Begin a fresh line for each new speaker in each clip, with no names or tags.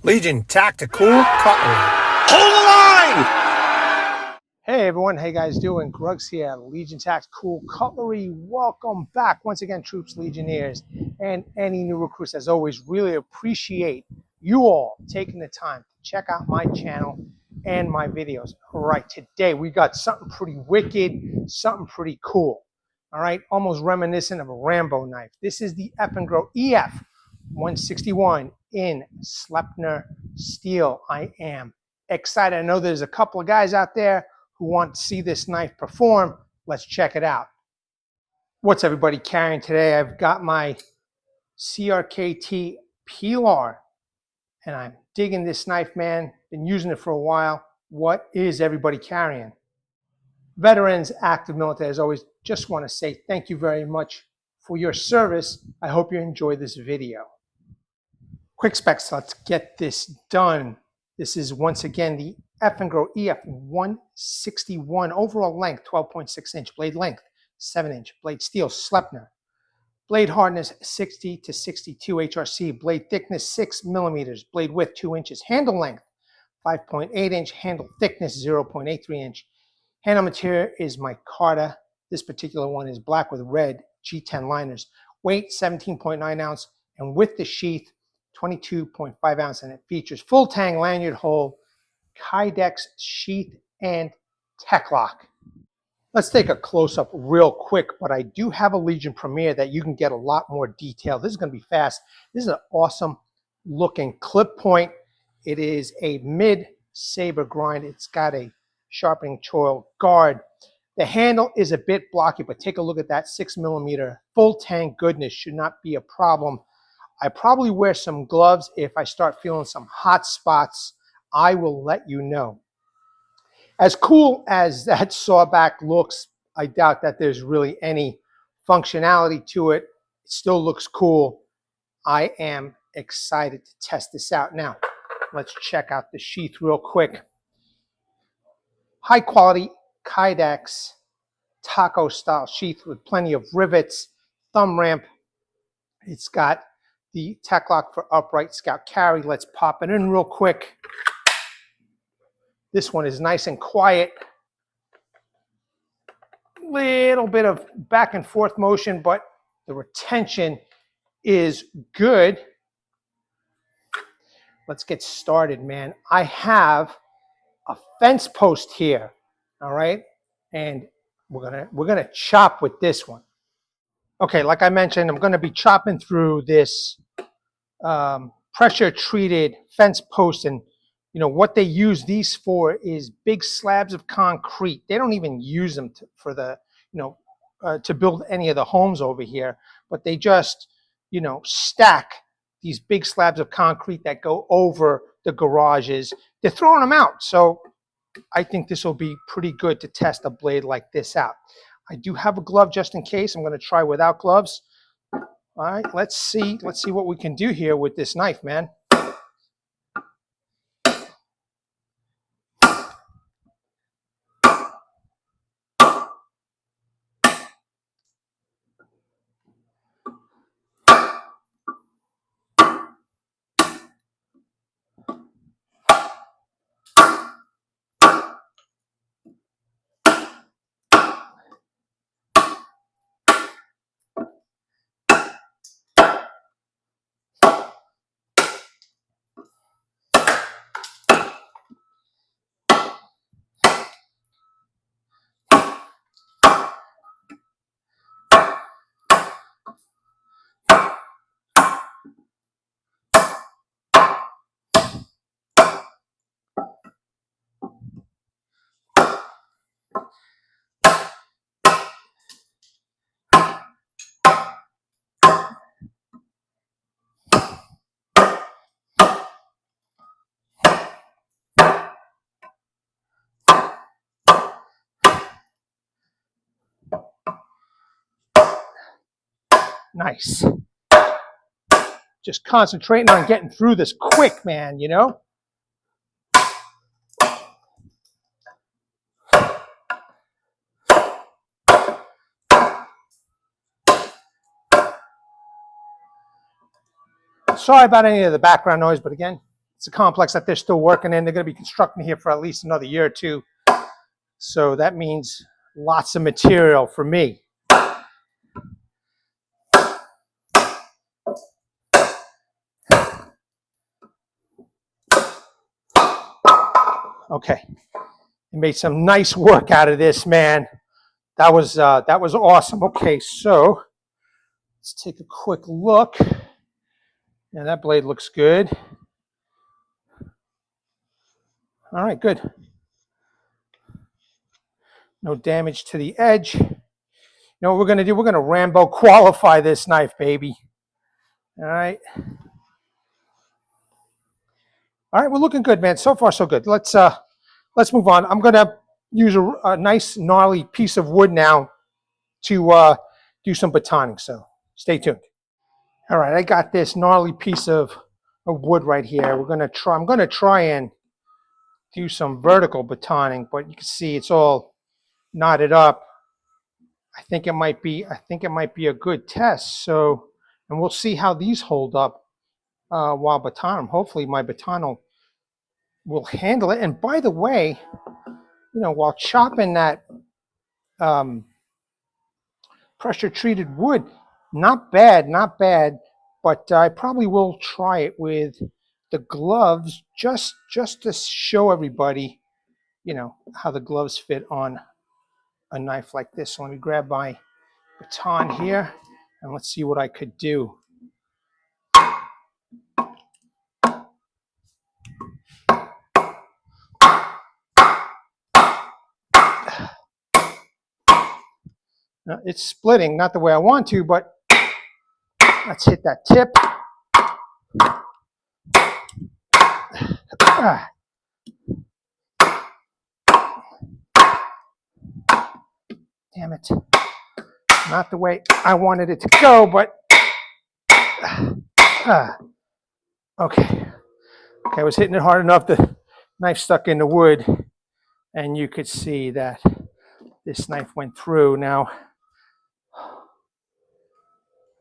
Legion Tactical Cutlery.
Hold the line!
Hey everyone, how you guys doing? Grugs here, Legion Tactical Cutlery. Welcome back once again, troops, legionnaires, and any new recruits. As always, really appreciate you all taking the time to check out my channel and my videos. All right, today we got something pretty wicked, something pretty cool. All right, almost reminiscent of a Rambo knife. This is the Eafengrow EF161 in Sleipner steel. I am excited. I know there's a couple of guys out there who want to see this knife perform. Let's check it out. What's everybody carrying today? I've got my CRKT Pilar, and I'm digging this knife, man. Been using it for a while. What is everybody carrying? Veterans, active military, as always, just want to say thank you very much for your service. I hope you enjoy this video. Quick specs, let's get this done. This is once again the Eafengrow EF161. Overall length 12.6 inch, blade length 7 inch, blade steel Sleipner, blade hardness 60 to 62 HRC, blade thickness 6 millimeters, blade width 2 inches, handle length 5.8 inch, handle thickness 0.83 inch. Handle material is Micarta. This particular one is black with red G10 liners. Weight 17.9 ounce, and with the sheath 22.5 ounce, and it features full Tang lanyard hole, Kydex sheath, and tech lock. Let's take a close-up real quick, but I do have a Legion Premier that you can get a lot more detail. This is going to be fast. This is an awesome looking clip point. It is a mid-saber grind. It's got a sharpening choil guard. The handle is a bit blocky, but take a look at that 6 millimeter full Tang goodness. Should not be a problem. I probably wear some gloves. If I start feeling some hot spots, I will let you know. As cool as that sawback looks, I doubt that there's really any functionality to it. It still looks cool. I am excited to test this out. Now, let's check out the sheath real quick. High quality Kydex taco style sheath with plenty of rivets, thumb ramp. It's got the tech lock for upright scout carry. Let's pop it in real quick. This one is nice and quiet. Little bit of back and forth motion, but the retention is good. Let's get started, man. I have a fence post here, all right? And we're gonna chop with this one. Okay, like I mentioned, I'm gonna be chopping through this pressure treated fence post, and you know what they use these for is big slabs of concrete. They don't even use them for the to build any of the homes over here, but they just stack these big slabs of concrete that go over the garages. They're throwing them out, so I think this will be pretty good to test a blade like this out. I do have a glove just in case. I'm going to try without gloves. All right, let's see what we can do here with this knife, man. Nice. Just concentrating on getting through this quick, man, Sorry about any of the background noise, but again, it's a complex that they're still working in. They're going to be constructing here for at least another year or two. So that means lots of material for me. Okay, you made some nice work out of this, man. That was awesome. Okay, so let's take a quick look. Yeah, that blade looks good. All right, good. No damage to the edge. You know what we're gonna do? We're gonna Rambo qualify this knife, baby. All right. All right, we're looking good, man. So far, so good. Let's move on. I'm gonna use a nice gnarly piece of wood now to do some batoning. So stay tuned. All right, I got this gnarly piece of wood right here. I'm gonna try and do some vertical batoning, but you can see it's all knotted up. I think it might be a good test. So, and we'll see how these hold up while baton. Hopefully, my baton will handle it. And by the way, you know, while chopping that pressure treated wood, not bad, not bad. But I probably will try it with the gloves just to show everybody, you know, how the gloves fit on a knife like this. So let me grab my baton here and let's see what I could do. Now, it's splitting, not the way I want to, but let's hit that tip. Damn it. Not the way I wanted it to go, but okay. I was hitting it hard enough, the knife stuck in the wood, and you could see that this knife went through. Now,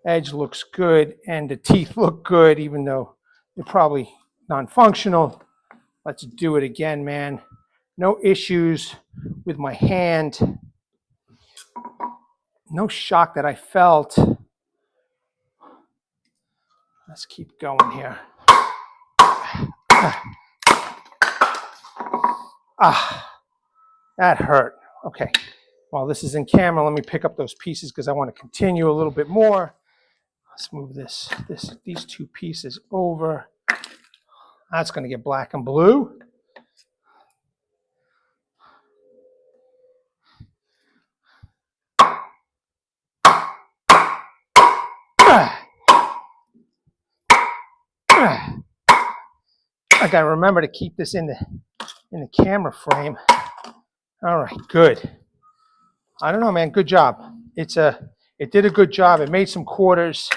edge looks good, and the teeth look good, even though they're probably non-functional. Let's do it again, man. No issues with my hand. No shock that I felt. Let's keep going here. That hurt. Okay. While this is in camera, let me pick up those pieces because I want to continue a little bit more. Let's move these two pieces over. That's going to get black and blue. I got to remember to keep this in the camera frame. All right, good. I don't know, man. Good job. It did a good job. It made some quarters.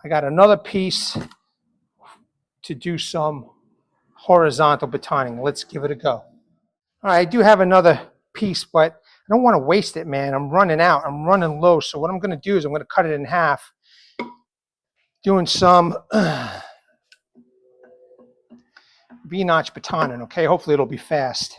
I got another piece to do some horizontal batoning. Let's give it a go. All right, I do have another piece, but I don't want to waste it, man. I'm running out. I'm running low. So what I'm going to do is I'm going to cut it in half, doing some V-notch batoning, okay? Hopefully it'll be fast.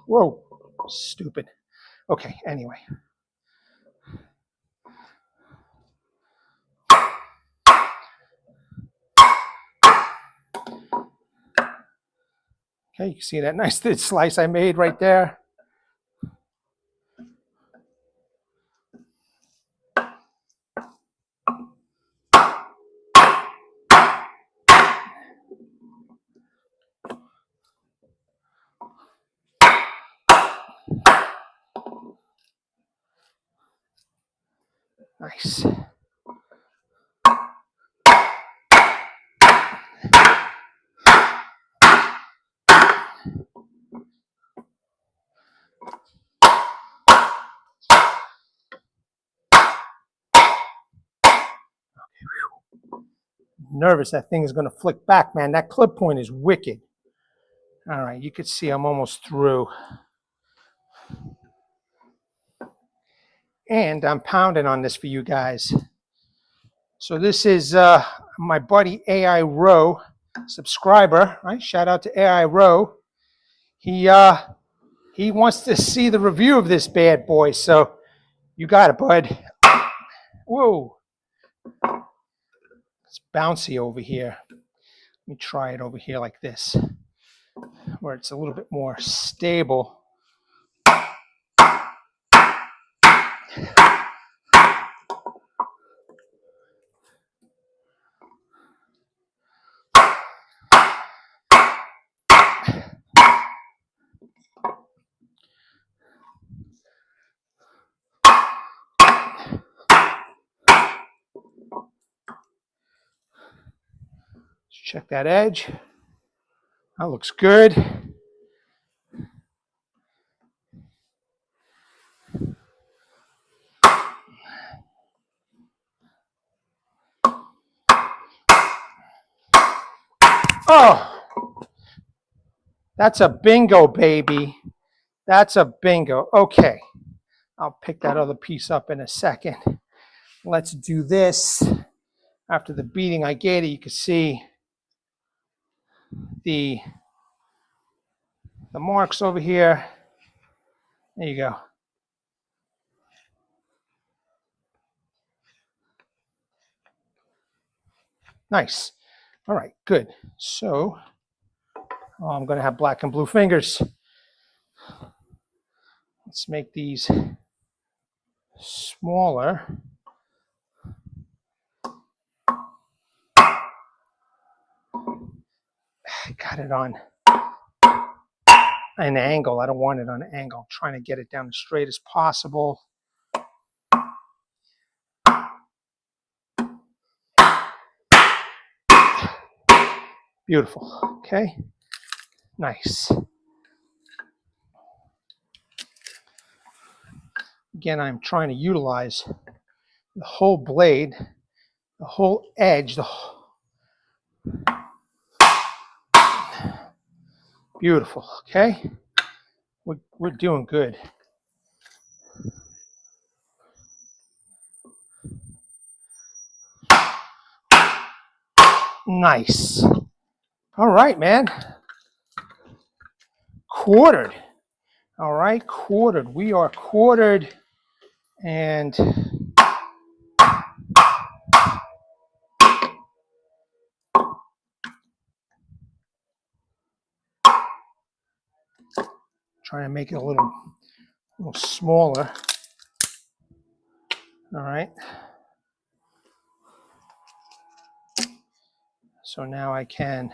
Whoa, stupid. Okay, anyway. Okay, you can see that nice thin slice I made right there. Nice. Nervous that thing is going to flick back, man. That clip point is wicked. All right, you can see I'm almost through. and I'm pounding on this for you guys. So this is my buddy AI Row, subscriber, right? Shout out to AI Row. He wants to see the review of this bad boy, so you got it, bud. Whoa. It's bouncy over here. Let me try it over here like this, where it's a little bit more stable. Check that edge. That looks good. Oh, that's a bingo, baby. That's a bingo. Okay, I'll pick that other piece up in a second. Let's do this. After the beating I gave it, you can see the marks over here. There you go. Nice. All right, good. So I'm going to have black and blue fingers. Let's make these smaller. I got it on an angle. I don't want it on an angle. I'm trying to get it down as straight as possible. Beautiful. Okay. Nice. Again, I'm trying to utilize the whole blade, the whole edge. Beautiful. Okay. We're doing good. Nice. All right, man. Quartered. All right, quartered. We are quartered, and trying to make it a little smaller. All right. So now I can,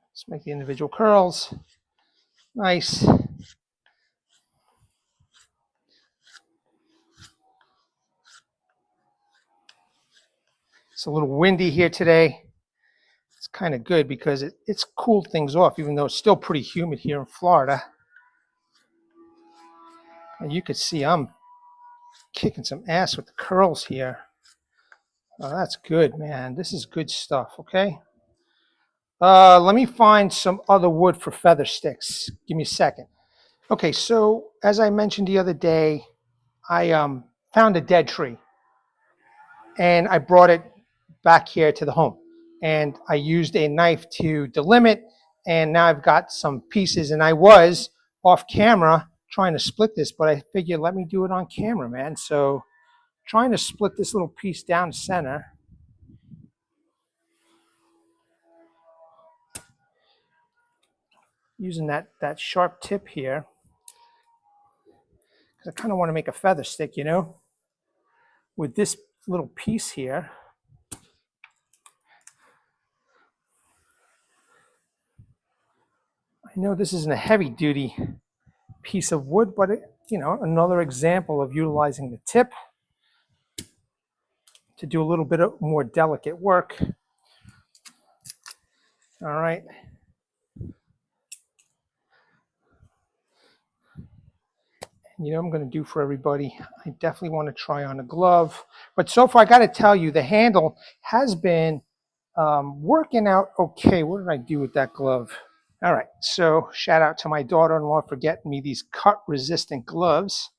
let's make the individual curls. Nice. It's a little windy here today. It's kind of good because it's cooled things off, even though it's still pretty humid here in Florida. And you can see I'm kicking some ass with the curls here. Oh, that's good, man. This is good stuff, okay? Let me find some other wood for feather sticks. Give me a second. Okay, so as I mentioned the other day, I found a dead tree. And I brought it back here to the home. And I used a knife to delimit, and now I've got some pieces. And I was off camera trying to split this, but I figured let me do it on camera, man. So trying to split this little piece down the center. Using that sharp tip here. Because I kind of want to make a feather stick, you know, with this little piece here. I know this isn't a heavy-duty piece of wood, but you know, another example of utilizing the tip to do a little bit of more delicate work. All right. And you know what I'm going to do for everybody? I definitely want to try on a glove. But so far, I got to tell you, the handle has been working out okay. What did I do with that glove? All right, so shout out to my daughter-in-law for getting me these cut-resistant gloves.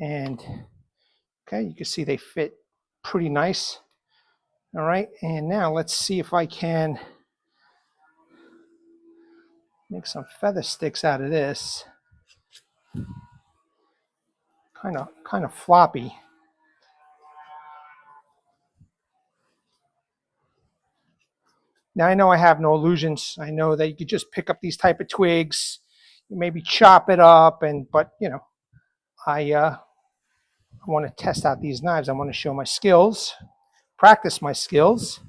And, okay, you can see they fit pretty nice. All right, and now let's see if I can make some feather sticks out of this. Kind of floppy. Now I know I have no illusions. I know that you could just pick up these type of twigs, maybe chop it up, but you know, I want to test out these knives. I want to show my skills, practice my skills.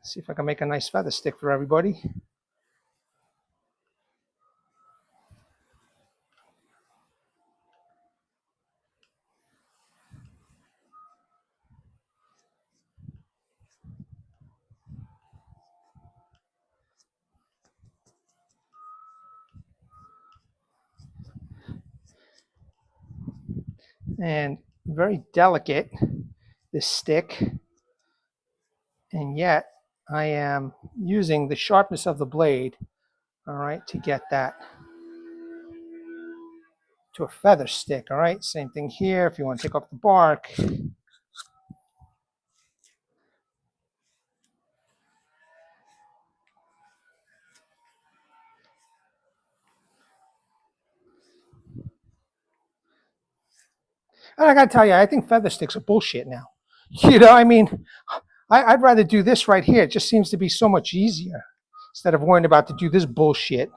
See if I can make a nice feather stick for everybody. And very delicate, this stick, and yet I am using the sharpness of the blade, all right, to get that to a feather stick. All right, same thing here. If you want to take off the bark, and I gotta tell you, I think feather sticks are bullshit now. You know, I mean, I'd rather do this right here. It just seems to be so much easier instead of worrying about to do this bullshit.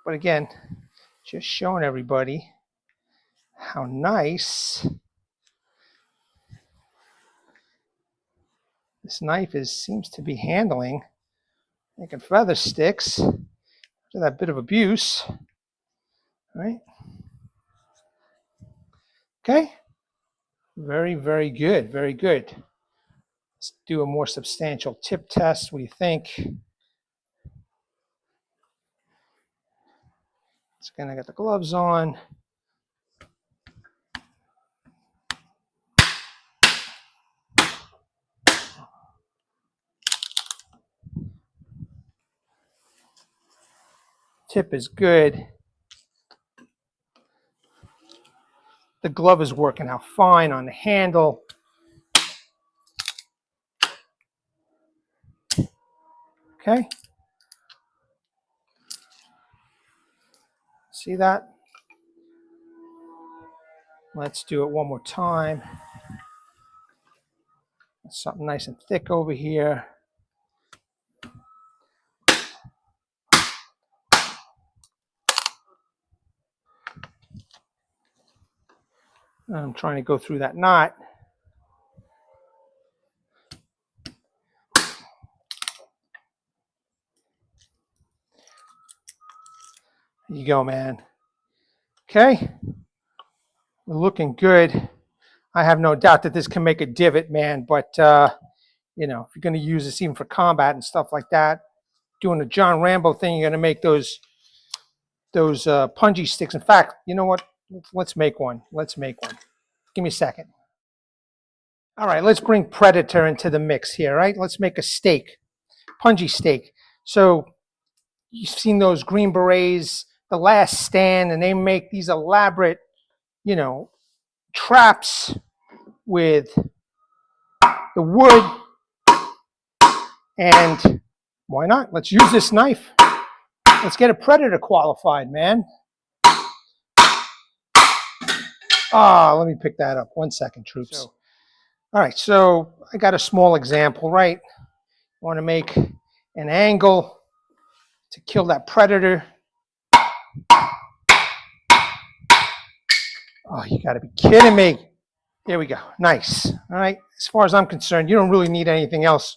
But again, just showing everybody how nice this knife seems to be handling, making feather sticks after that bit of abuse. All right. Okay. Very, very good. Very good. Let's do a more substantial tip test. What do you think? It's gonna get the gloves on. Tip is good. The glove is working out fine on the handle. Okay. See that? Let's do it one more time. Something nice and thick over here. I'm trying to go through that knot. There you go, man. Okay. We're looking good. I have no doubt that this can make a divot, man, but you know, if you're going to use this even for combat and stuff like that, doing the John Rambo thing, you're going to make those punji sticks. In fact, you know what? Let's make one. Let's make one. Give me a second. All right, let's bring Predator into the mix here, right? Let's make a steak, punji steak. So you've seen those Green Berets, The Last Stand, and they make these elaborate, you know, traps with the wood. And why not? Let's use this knife. Let's get a Predator qualified, man. Let me pick that up. 1 second, troops. All right, so I got a small example, right? I want to make an angle to kill that Predator. Oh, you got to be kidding me. There we go. Nice. All right. As far as I'm concerned, you don't really need anything else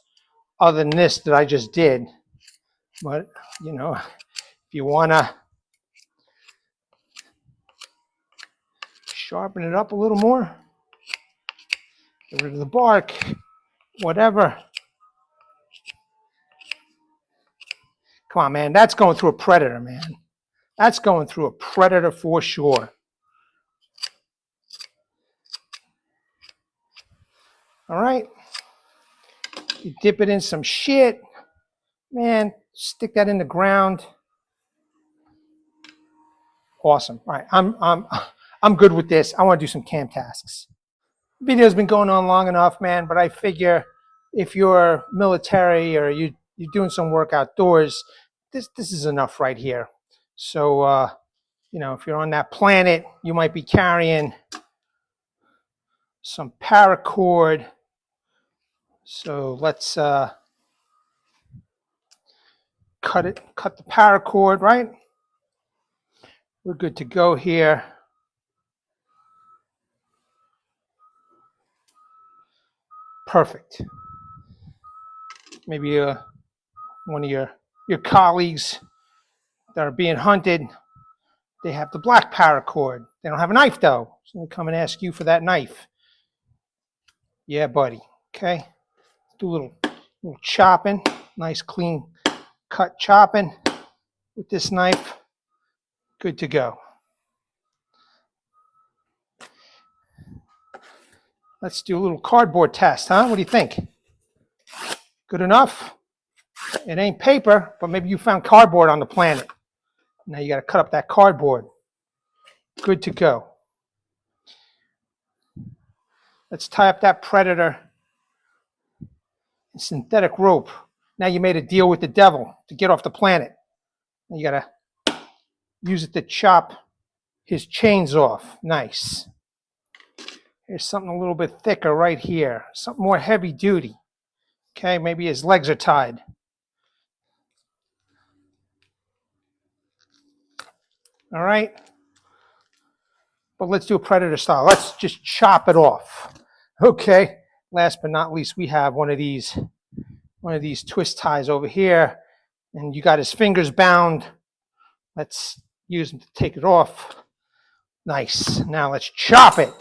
other than this that I just did. But, you know, if you want to sharpen it up a little more, get rid of the bark, whatever. Come on, man. That's going through a Predator, man. That's going through a Predator for sure. All right. You dip it in some shit. Man, stick that in the ground. Awesome. All right, I'm good with this. I want to do some cam tasks. The video's been going on long enough, man, but I figure if you're military or you're doing some work outdoors, this is enough right here. So, you know, if you're on that planet, you might be carrying some paracord. So let's cut the paracord, right? We're good to go here. Perfect. Maybe one of your colleagues that are being hunted, they have the black paracord. They don't have a knife though, so they come and ask you for that knife. Yeah, buddy. Okay. Do a little chopping, nice clean cut chopping with this knife. Good to go. Let's do a little cardboard test, huh? What do you think? Good enough? It ain't paper, but maybe you found cardboard on the planet. Now you got to cut up that cardboard. Good to go. Let's tie up that predator. Synthetic rope. Now you made a deal with the devil to get off the planet. Now you got to use it to chop his chains off. Nice. Here's something a little bit thicker right here. Something more heavy duty. Okay, maybe his legs are tied. All right. But let's do a predator style. Let's just chop it off. Okay. Last but not least, we have one of these twist ties over here. And you got his fingers bound. Let's use them to take it off. Nice. Now let's chop it.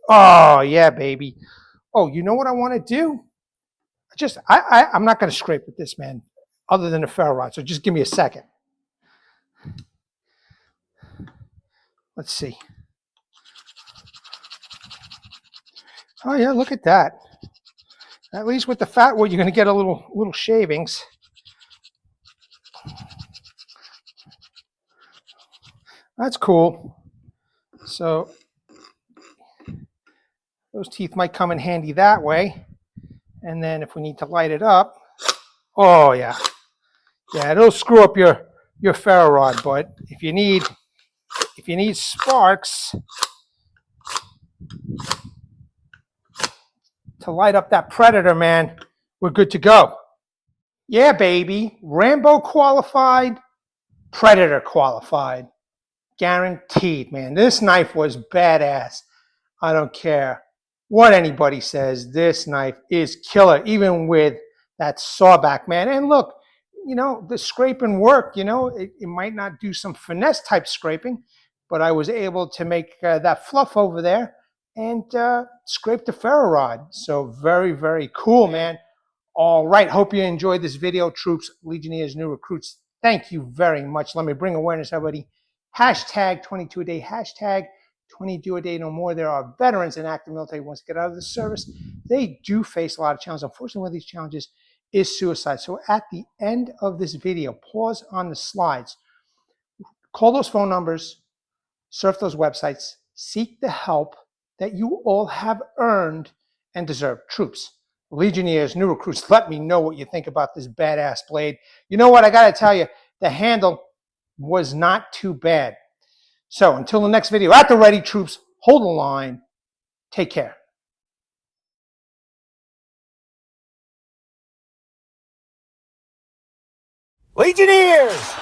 Oh, yeah, baby. Oh, you know what I want to do? I'm not going to scrape with this, man, other than a ferro rod. So just give me a second. Let's see. Oh, yeah, look at that. At least with the fat wood, you're going to get a little shavings. That's cool. So those teeth might come in handy that way. And then if we need to light it up, oh yeah. Yeah, it'll screw up your ferro rod, but if you need sparks to light up that predator, man, we're good to go. Yeah, baby. Rambo qualified, predator qualified. Guaranteed, man. This knife was badass. I don't care what anybody says. This knife is killer, even with that sawback, man. And look, you know, the scraping work, you know, it might not do some finesse type scraping, but I was able to make that fluff over there and scrape the ferro rod. So very, very cool, man. All right. Hope you enjoyed this video, troops, Legionnaires, new recruits. Thank you very much. Let me bring awareness, everybody. Hashtag 22 a day, hashtag 22 a day no more. There are veterans in active military who want to get out of the service. They do face a lot of challenges. Unfortunately, one of these challenges is suicide. So at the end of this video, pause on the slides, call those phone numbers, surf those websites, seek the help that you all have earned and deserve. Troops, Legionnaires, new recruits, let me know what you think about this badass blade. You know what? I got to tell you, the handle was not too bad. So until the next video, at the ready, troops, hold the line. Take care.
Legionnaires!